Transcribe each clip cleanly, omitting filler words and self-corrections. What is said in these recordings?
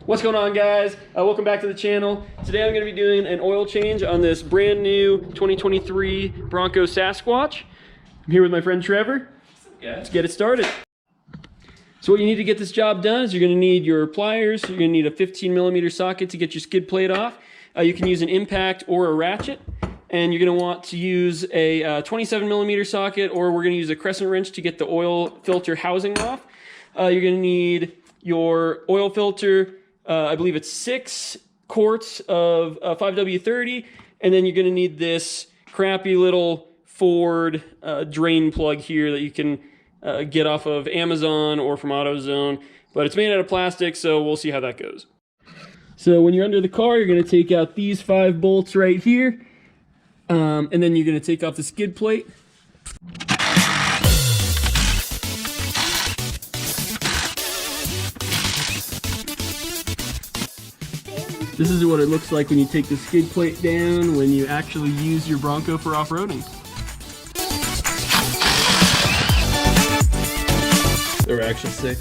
What's going on, guys? Welcome back to the channel. Today I'm going to be doing an oil change on this brand new 2023 Bronco Sasquatch. I'm here with my friend Trevor. Let's get it started. So what you need to get this job done is you're going to need your pliers. You're going to need a 15mm socket to get your skid plate off. You can use an impact or a ratchet. And you're going to want to use a 27mm socket, or we're going to use a crescent wrench to get the oil filter housing off. You're going to need your oil filter. I believe it's 6 quarts of 5W30, and then you're going to need this crappy little Ford drain plug here that you can get off of Amazon or from AutoZone, but it's made out of plastic, so we'll see how that goes. So when you're under the car, you're going to take out these 5 bolts right here, and then you're going to take off the skid plate. This is what it looks like when you take the skid plate down when you actually use your Bronco for off-roading. There were actually 6.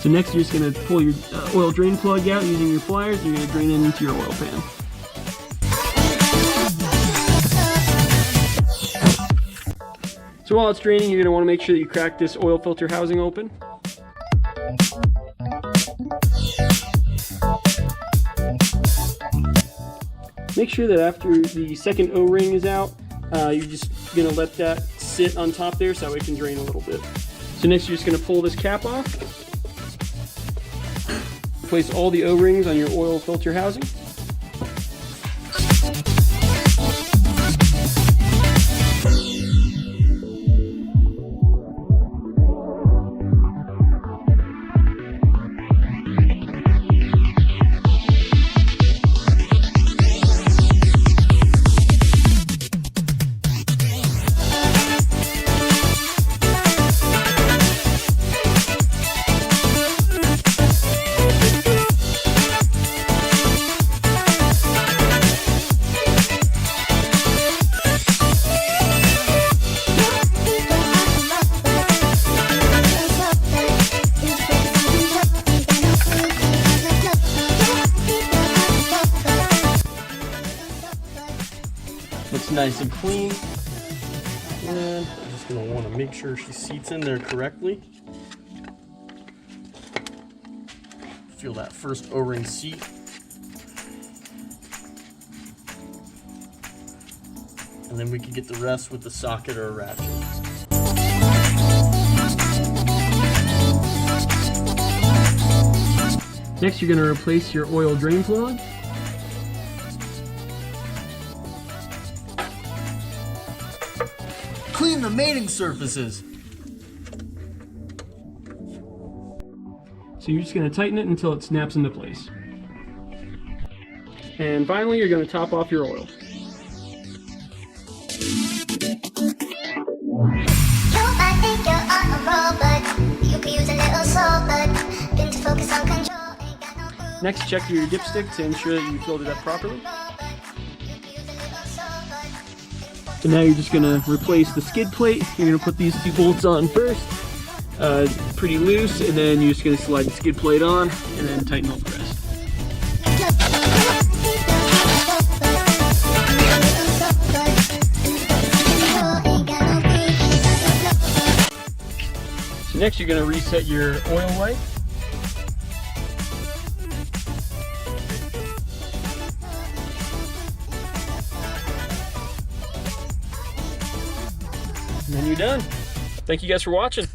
So next you're just going to pull your oil drain plug out using your pliers, and you're going to drain it into your oil pan. So while it's draining, you're going to want to make sure that you crack this oil filter housing open. Make sure that after the second O-ring is out, you're just going to let that sit on top there so that way it can drain a little bit. So next you're just going to pull this cap off. Place all the O-rings on your oil filter housing. Looks nice and clean. And I'm just going to want to make sure she seats in there correctly. Feel that first O-ring seat. And then we can get the rest with the socket or a ratchet. Next, you're going to replace your oil drain plug. Clean the mating surfaces. So you're just going to tighten it until it snaps into place. And finally, you're going to top off your oil. Next, check your dipstick to ensure that you filled it up properly. So now you're just going to replace the skid plate. You're going to put these 2 bolts on first, pretty loose, and then you're just going to slide the skid plate on and then tighten up the rest. So next you're going to reset your oil light. And then you're done. Thank you guys for watching.